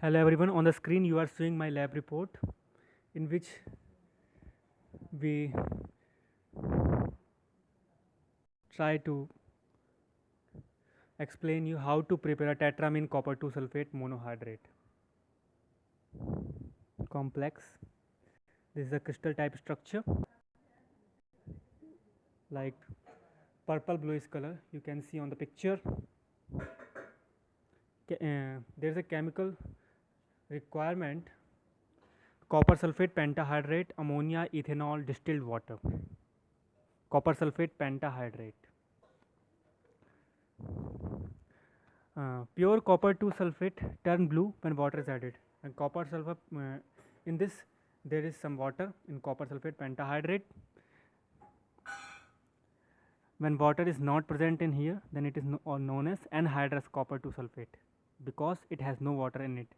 Hello everyone, on the screen you are seeing my lab report in which we try to explain you how to prepare a tetramine copper 2 sulfate monohydrate complex. This is a crystal type structure like purple bluish color you can see on the picture. There is a chemical requirement: copper sulfate pentahydrate, ammonia, ethanol, distilled water. Copper sulfate pentahydrate. Pure copper 2 sulfate turn blue when water is added, and copper sulfur in this there is some water in copper sulfate pentahydrate. When water is not present in here, then it is known as anhydrous copper 2 sulfate because it has no water in it.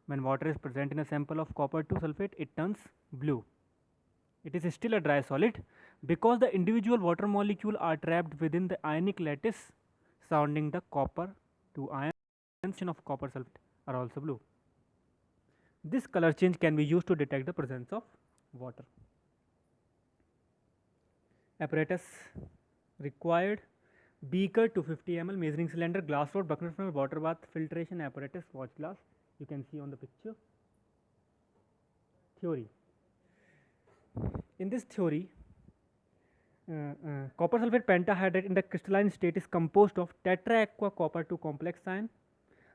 When water is present in a sample of copper 2 sulfate, it turns blue. It is still a dry solid because the individual water molecules are trapped within the ionic lattice surrounding the copper 2 ions of copper sulfate are also blue. This color change can be used to detect the presence of water. Apparatus required: beaker 250 ml, measuring cylinder, glass rod, bucket funnel, water bath, filtration apparatus, watch glass. You can see on the picture. Theory. In this theory, copper sulfate pentahydrate in the crystalline state is composed of tetra aqua copper 2 complex ion.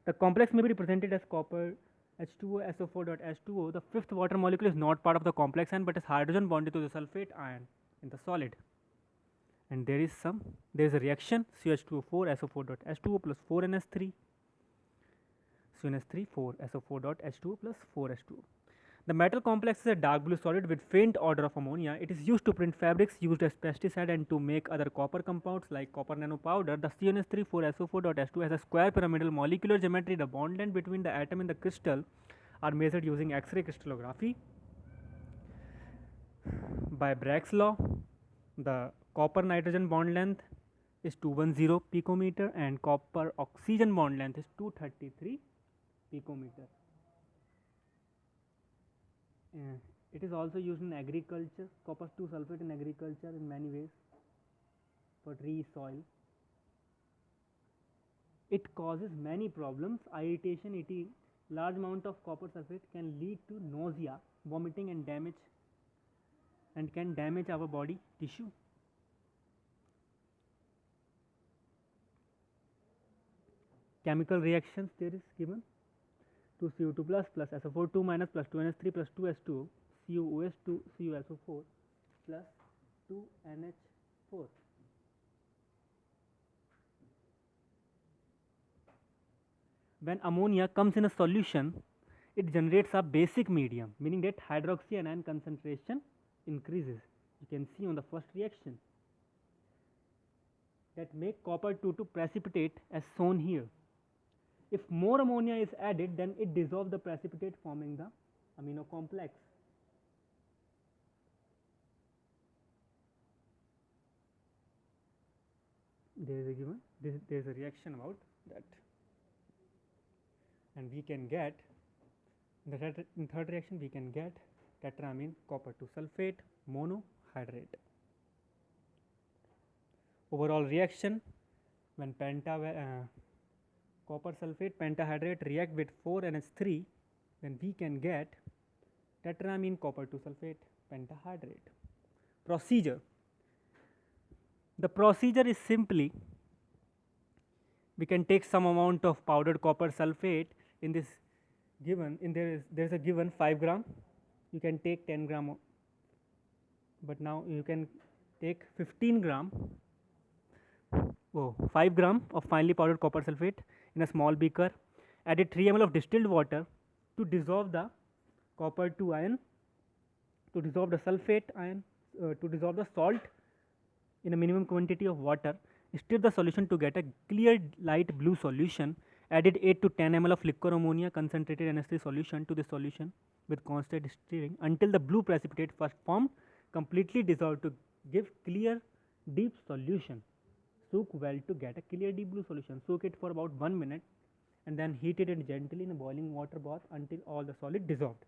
The complex may be represented as copper H2O SO4.H2O. The fifth water molecule is not part of the complex ion but is hydrogen bonded to the sulfate ion in the solid. And there is a reaction CH2O4 SO4.H2O plus 4NH3 CNH3 4 SO4.H2O plus 4H2O. The metal complex is a dark blue solid with faint odor of ammonia. It is used to print fabrics, used as pesticide, and to make other copper compounds like copper nanopowder. The CnH3 4SO4.H2 has a square pyramidal molecular geometry. The bond length between the atom and the crystal are measured using X-ray crystallography. By Bragg's law, the copper nitrogen bond length is 210 picometer and copper oxygen bond length is 233 picometer. It is also used in agriculture, copper 2 sulfate in agriculture in many ways for tree soil. It causes many problems: irritation. Eating large amount of copper sulfate can lead to nausea, vomiting, and can damage our body tissue. Chemical reactions there is given: 2CO2 plus SO4 2 minus plus 2NH3 plus 2H2O, CuOH 2 CuSO4 plus 2NH4. When ammonia comes in a solution, it generates a basic medium, meaning that hydroxy anion concentration increases. You can see on the first reaction that make copper 2 to precipitate as shown here. If more ammonia is added, then it dissolves the precipitate, forming the amino complex. There is a given, there is a reaction about that, and we can get in third reaction we can get tetramine copper 2 sulfate monohydrate. Overall reaction: when copper sulfate pentahydrate react with 4NH3, then we can get tetramine copper 2 sulfate pentahydrate. Procedure: the procedure is simply we can take some amount of powdered copper sulfate in this given there is a given 5 gram. You can take 10 gram, but now you can take 15 gram 5 gram of finely powdered copper sulfate in a small beaker. Added 3 ml of distilled water to dissolve the copper 2 ion, to dissolve the sulfate ion, to dissolve the salt in a minimum quantity of water. Stir the solution to get a clear light blue solution. Added 8 to 10 ml of liquor ammonia concentrated NH3 solution to the solution with constant stirring until the blue precipitate first formed completely dissolved to give clear deep solution. Soak well to get a clear deep blue solution. Soak it for about 1 minute and then heated it gently in a boiling water bath until all the solid dissolved.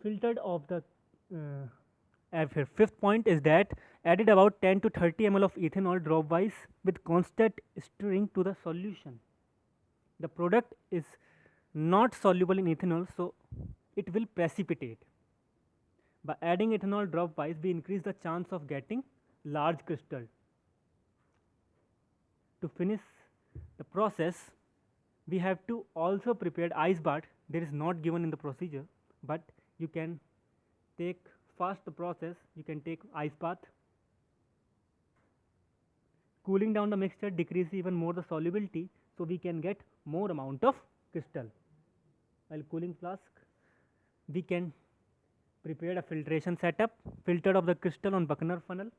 Filtered of the fifth point is that added about 10 to 30 ml of ethanol dropwise with constant stirring to the solution. The product is not soluble in ethanol, so it will precipitate. By adding ethanol dropwise, we increase the chance of getting large crystal. To finish the process, we have to also prepare ice bath. There is not given in the procedure, but you can take fast the process. You can take ice bath. Cooling down the mixture decreases even more the solubility, so we can get more amount of crystal. While cooling flask, we can prepare a filtration setup, filter of the crystal on Buchner funnel.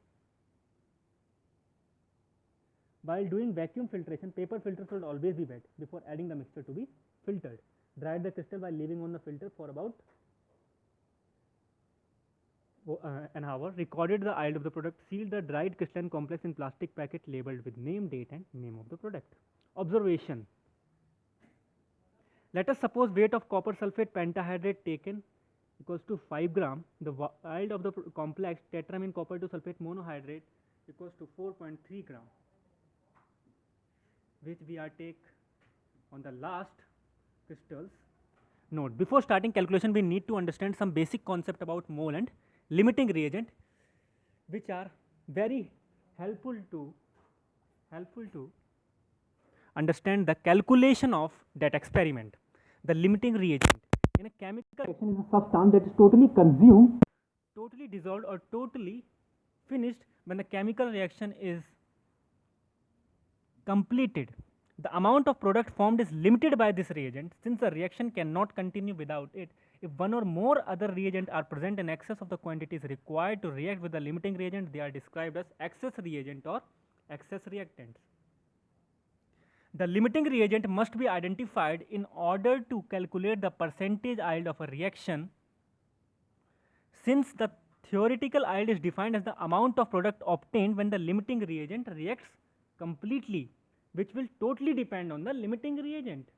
While doing vacuum filtration, paper filter should always be wet before adding the mixture to be filtered. Dry the crystal while leaving on the filter for about an hour. Recorded the yield of the product. Sealed the dried crystalline complex in plastic packet labeled with name, date, and name of the product. Observation. Let us suppose weight of copper sulfate pentahydrate taken equals to 5 gram. The yield of the complex tetramine copper 2 sulfate monohydrate equals to 4.3 gram, which we are take on the last crystals. Note, before starting calculation, we need to understand some basic concept about mole and limiting reagent, which are very helpful to understand the calculation of that experiment. The limiting reagent in a chemical reaction is a substance that is totally consumed, totally dissolved, or totally finished when the chemical reaction is completed. The amount of product formed is limited by this reagent. Since the reaction cannot continue without it, if one or more other reagents are present in excess of the quantities required to react with the limiting reagent, they are described as excess reagent or excess reactants. The limiting reagent must be identified in order to calculate the percentage yield of a reaction. Since the theoretical yield is defined as the amount of product obtained when the limiting reagent reacts completely, which will totally depend on the limiting reagent.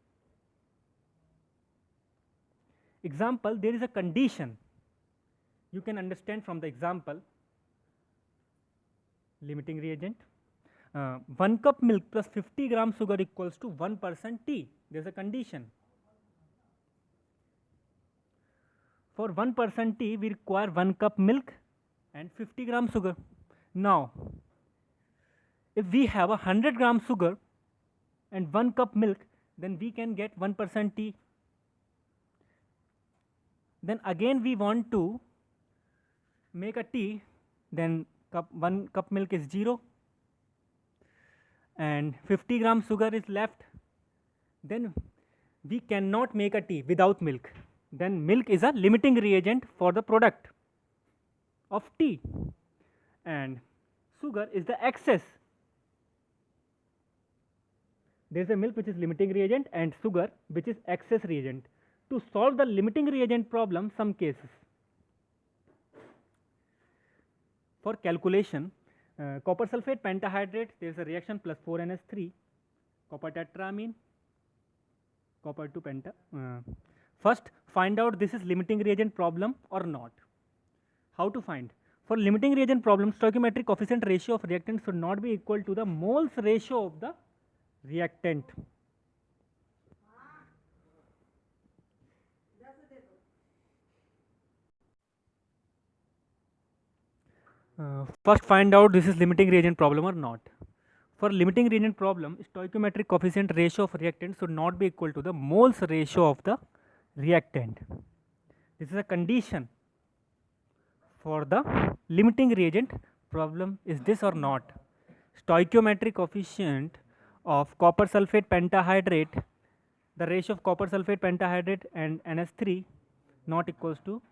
Example, there is a condition. You can understand from the example. Limiting reagent. 1 cup milk plus 50 gram sugar equals to 1% tea. There is a condition. For 1% tea, we require 1 cup milk and 50 gram sugar. Now, if we have 100 gram sugar and 1 cup milk, then we can get 1% tea. Then again we want to make a tea, then 1 cup milk is 0 and 50 gram sugar is left. Then we cannot make a tea without milk. Then milk is a limiting reagent for the product of tea, and sugar is the excess. There is a milk which is limiting reagent and sugar which is excess reagent. To solve the limiting reagent problem, some cases. For calculation, copper sulfate pentahydrate, there is a reaction plus 4NH3, copper tetramine, copper 2 penta. First, find out this is limiting reagent problem or not. How to find? For limiting reagent problem, stoichiometric coefficient ratio of reactant should not be equal to the moles ratio of the reactant. First, find out this is limiting reagent problem or not. For limiting reagent problem, stoichiometric coefficient ratio of reactant should not be equal to the moles ratio of the reactant. This is a condition for the limiting reagent problem. Is this or not? Stoichiometric coefficient of copper sulfate pentahydrate, the ratio of copper sulfate pentahydrate and NH3 not equals to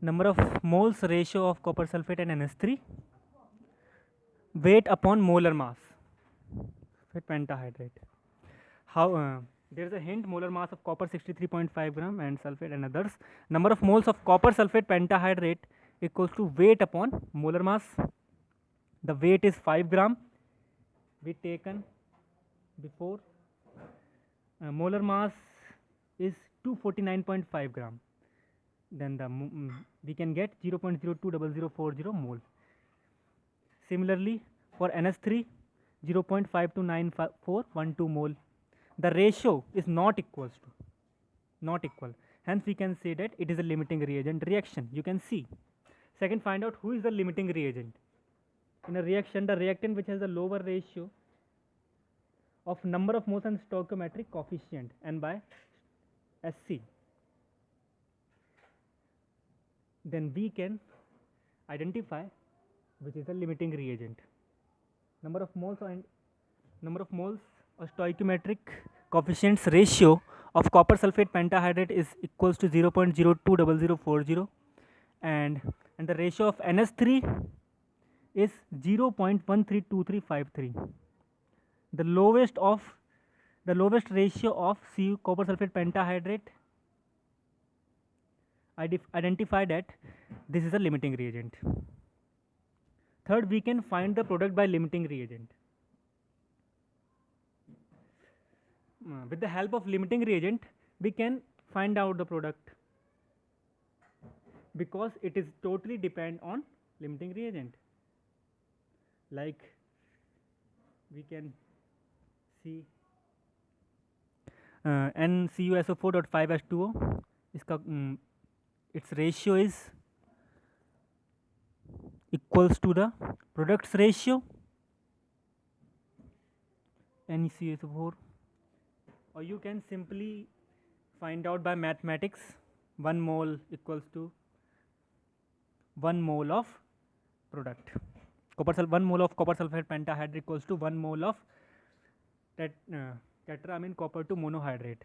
number of moles ratio of copper sulfate and NH3 weight upon molar mass pentahydrate. How There is a hint: molar mass of copper 63.5 gram and sulfate and others. Number of moles of copper sulfate pentahydrate equals to weight upon molar mass. The weight is 5 gram. We taken before. Molar mass is 249.5 gram. Then we can get 0.020040 mole. Similarly, for NS3, 0.529412 mole. The ratio is not equal. Hence, we can say that it is a limiting reagent reaction. You can see. Second, find out who is the limiting reagent. In a reaction, the reactant which has a lower ratio of number of moles and stoichiometric coefficient N by SC. Then we can identify which is the limiting reagent. Number of moles or stoichiometric coefficients ratio of copper sulfate pentahydrate is equals to 0.020040, and the ratio of NS3 is 0.132353. The lowest ratio of Cu copper sulfate pentahydrate, identify that this is a limiting reagent. Third, we can find the product by limiting reagent. With the help of limiting reagent, we can find out the product, because it is totally depend on limiting reagent. Like we can see NCuSO4.5H2O, its ratio is equals to the product's ratio NCuSO4, or you can simply find out by mathematics. 1 mole equals to 1 mole of product. 1 mole of copper sulfate pentahydrate equals to 1 mole of tetramine copper 2 monohydrate.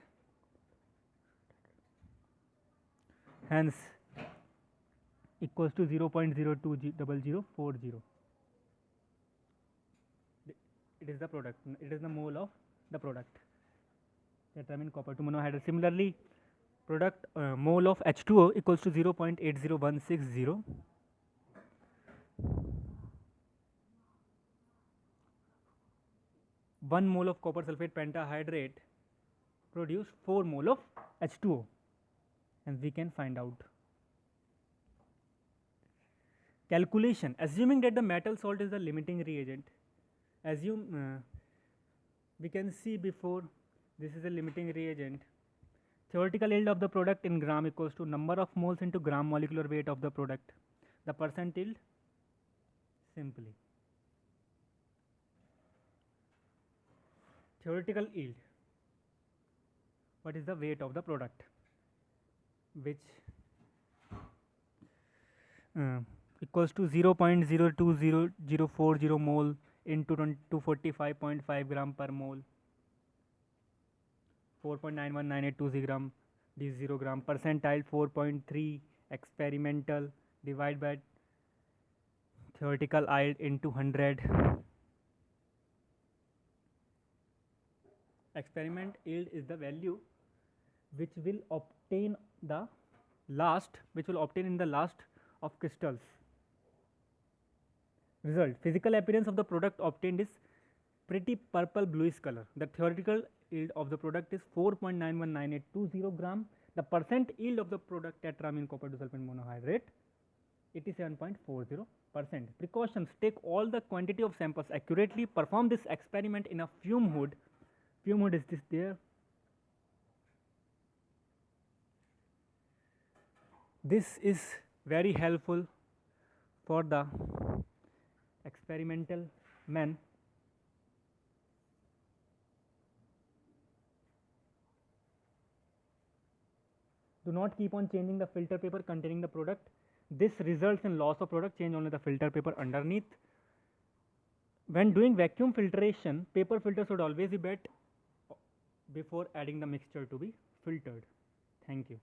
Hence, equals to 0.020040. It is the product. It is the mole of the product. Tetramine copper 2 monohydrate. Similarly, product mole of H2O equals to 0.80160. One mole of copper sulfate pentahydrate produce 4 mole of H2O, and we can find out. Calculation: assuming that the metal salt is the limiting reagent, we can see before this is a limiting reagent. Theoretical yield of the product in gram equals to number of moles into gram molecular weight of the product. The percent yield, simply theoretical yield. What is the weight of the product? Which equals to 0.020040 mole into 245.5 gram per mole, 4.919820 gram, d 0 gram, percentile 4.3, experimental divide by theoretical yield into 100. Experiment yield is the value which will obtain in the last of crystals. Result: physical appearance of the product obtained is pretty purple bluish color. The theoretical yield of the product is 4.919820 gram. The percent yield of the product tetramine copper 2 sulfate monohydrate 87.40%. Precautions: take all the quantity of samples accurately. Perform this experiment in a fume hood. Fume hood is this there. This is very helpful for the experimental men. Do not keep on changing the filter paper containing the product. This results in loss of product. Change only the filter paper underneath. When doing vacuum filtration, paper filter should always be wet before adding the mixture to be filtered. Thank you.